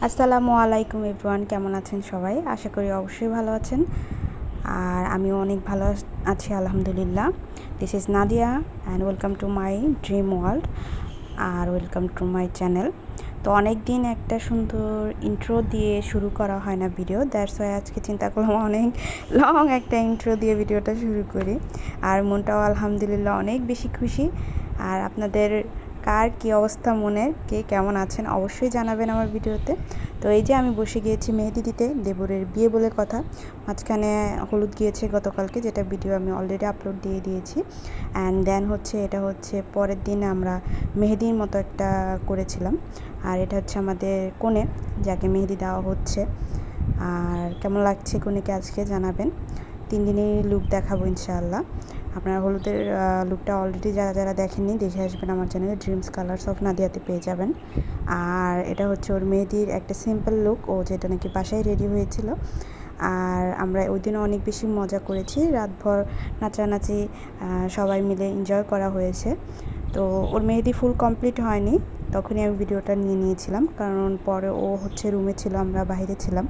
আসসালামু আলাইকুম এভরিওয়ান, কেমন আছেন সবাই? আশা করি অবশ্যই ভালো আছেন। আর আমিও অনেক ভালো আছি আলহামদুলিল্লাহ। This is Nadia and welcome to my dream world আর ওয়েলকাম টু মাই চ্যানেল। তো অনেক দিন একটা সুন্দর ইন্ট্রো দিয়ে শুরু করা হয় না ভিডিও, দ্যাটস ওয়াই আজকে চিন্তা করলাম অনেক লং একটা ইন্ট্রো দিয়ে ভিডিওটা শুরু করি। আর মনটাও আলহামদুলিল্লাহ অনেক বেশি খুশি। আর আপনাদের কার কী অবস্থা, মনের কে কেমন আছেন অবশ্যই জানাবেন আমার ভিডিওতে। তো এই যে আমি বসে গিয়েছি মেহেদি দিতে, দেবরের বিয়ে বলে কথা। মাঝখানে হলুদ গিয়েছে গতকালকে, যেটা ভিডিও আমি অলরেডি আপলোড দিয়ে দিয়েছি। অ্যান্ড দেন এটা হচ্ছে পরের দিন আমরা মেহেদির মতো একটা করেছিলাম। আর এটা হচ্ছে আমাদের কনে, যাকে মেহেদি দেওয়া হচ্ছে। আর কেমন লাগছে কনেকে আজকে জানাবেন। 3 দিনেই লুক দেখাবো ইনশাআল্লাহ। আপনারা হলুদের লুকটা অলরেডি যারা দেখেননি দেখে আসবেন আমার চ্যানেলে ড্রিমস কালার্স অফ নাদিয়াতে পেয়ে যাবেন। আর এটা হচ্ছে ওর মেহেদির একটা সিম্পল লুক, ও যেটা নাকি বাসায় রেডি হয়েছিল। আর আমরা ওই দিনও অনেক বেশি মজা করেছি, রাতভর নাচানাচি সবাই মিলে এনজয় করা হয়েছে। তো ওর মেহেদি ফুল কমপ্লিট হয়নি, তখনই আমি ভিডিওটা নিয়ে নিয়েছিলাম, কারণ পরে ও হচ্ছে রুমে ছিল, আমরা বাইরে ছিলাম।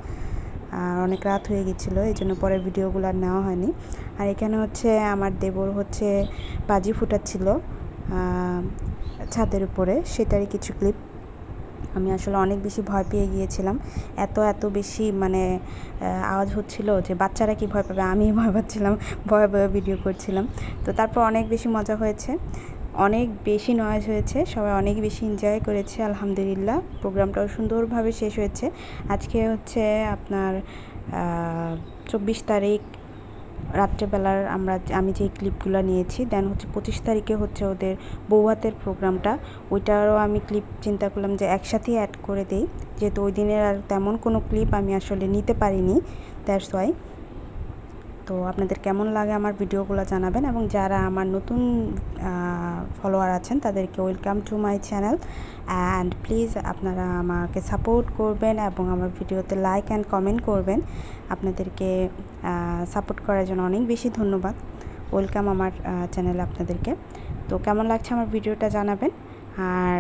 আর অনেক রাত হয়ে গেছিলো, এই জন্য পরের ভিডিওগুলো আর নেওয়া হয়নি। আর এখানে হচ্ছে আমার দেবর হচ্ছে বাজি ফুটাচ্ছিল ছাদের উপরে, সেটারই কিছু ক্লিপ। আমি আসলে অনেক বেশি ভয় পেয়ে গিয়েছিলাম, এত বেশি মানে আওয়াজ হচ্ছিল যে বাচ্চারা কি ভয় পাবে, আমি ভয় পাচ্ছিলাম, ভয়ে ভিডিও করছিলাম। তো তারপর অনেক বেশি মজা হয়েছে, অনেক বেশি নয়েজ হয়েছে, সবাই অনেক বেশি এনজয় করেছে আলহামদুলিল্লাহ। প্রোগ্রামটাও সুন্দরভাবে শেষ হয়েছে। আজকে হচ্ছে আপনার 24 তারিখ রাত্রেবেলার আমি যে ক্লিপগুলো নিয়েছি। দেন হচ্ছে 25 তারিখে হচ্ছে ওদের বৌভাতের প্রোগ্রামটা, ওইটারও আমি ক্লিপ চিন্তা করলাম যে একসাথেই অ্যাড করে দিই, যেহেতু ওই দিনের আর তেমন কোনো ক্লিপ আমি আসলে নিতে পারিনি, দ্যাটস ওয়াই। তো আপনাদের কেমন লাগে আমার ভিডিওগুলো জানাবেন, এবং যারা আমার নতুন ফলোয়ার আছেন তাদেরকে welcome to my channel. And please আপনারা আমাকে সাপোর্ট করবেন এবং আমার ভিডিওতে লাইক অ্যান্ড কমেন্ট করবেন। আপনাদেরকে সাপোর্ট করার জন্য অনেক বেশি ধন্যবাদ। ওয়েলকাম আমার চ্যানেলে আপনাদেরকে। তো কেমন লাগছে আমার ভিডিওটা জানাবেন। আর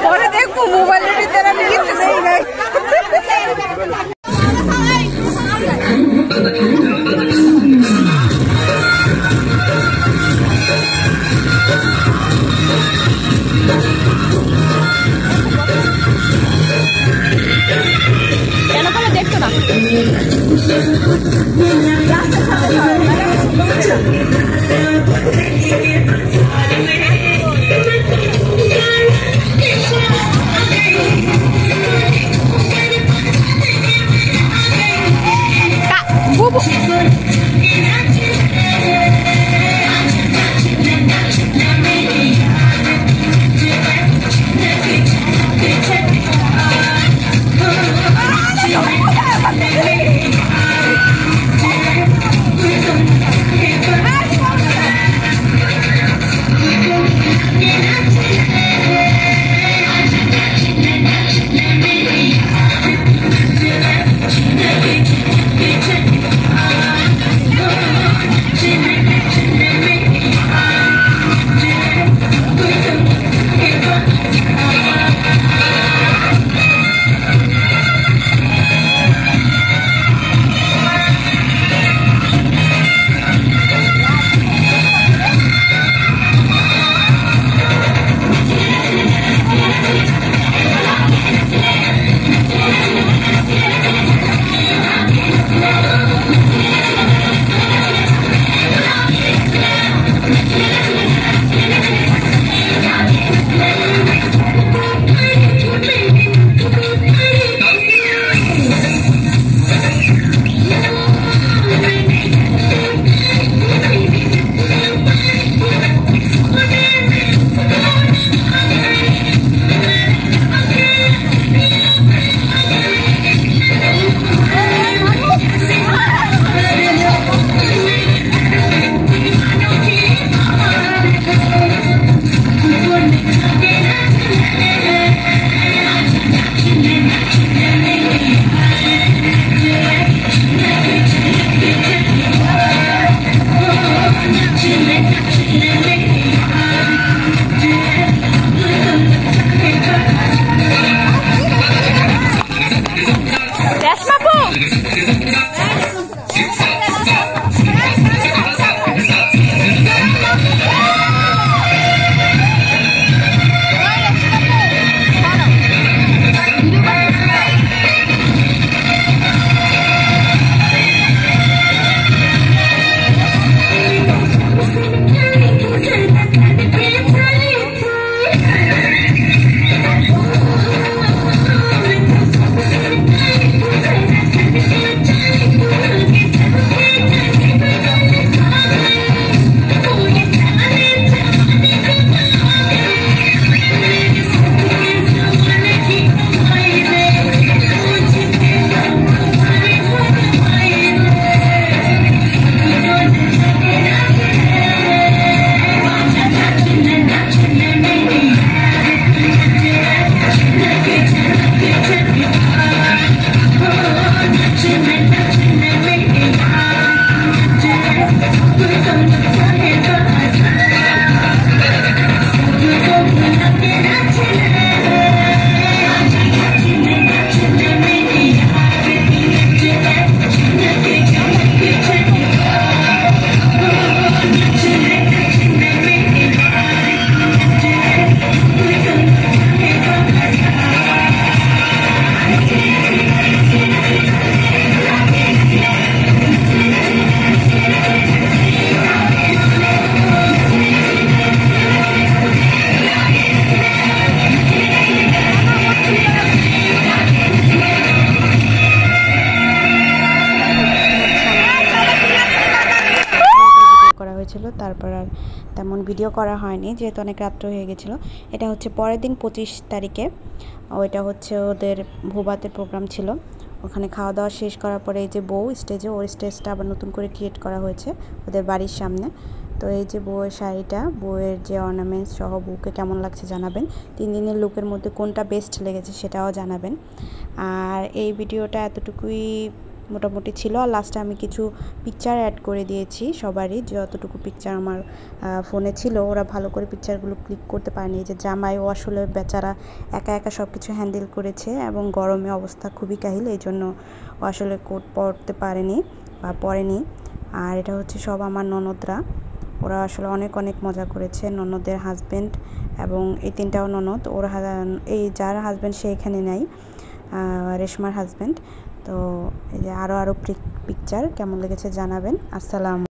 পরে দেখবো মোবাইলের ভিতরে আমি কিছু নেই নাই। কেন করে দেখতো না? তেমন ভিডিও করা হয়নি যেহেতু অনেক রাত্র হয়ে গেছিলো। এটা হচ্ছে পরের দিন 25 তারিখে, ওইটা হচ্ছে ওদের ভোবাতের প্রোগ্রাম ছিল। ওখানে খাওয়া দাওয়া শেষ করার পরে এই যে বউ স্টেজে, ওর স্টেজটা আবার নতুন করে ক্রিয়েট করা হয়েছে ওদের বাড়ির সামনে। তো এই যে বউয়ের শাড়িটা, বউয়ের যে অর্নামেন্টস সহ বউকে কেমন লাগছে জানাবেন। 3 দিনের লুকের মধ্যে কোনটা বেস্ট লেগেছে সেটাও জানাবেন। আর এই ভিডিওটা এতটুকুই মোটামুটি ছিল। আর লাস্টে আমি কিছু পিকচার অ্যাড করে দিয়েছি সবারই, যতটুকু পিকচার আমার ফোনে ছিল। ওরা ভালো করে পিকচারগুলো ক্লিক করতে পারেনি। যে জামাই ও আসলে বেচারা একা একা সব কিছু হ্যান্ডেল করেছে এবং গরমে অবস্থা খুবই কাহিল, এই জন্য ও আসলে কোট পরতে পারেনি বা পরেনি। আর এটা হচ্ছে সব আমার ননদরা, ওরা আসলে অনেক অনেক মজা করেছে। ননদের হাজব্যান্ড এবং এই 3টাও ননদ, ওর এই যার হাজব্যান্ড সে এখানে নেই, রেশমার হাজব্যান্ড। তো এই যে আরও পিকচার কেমন লেগেছে জানাবেন। আসসালাম।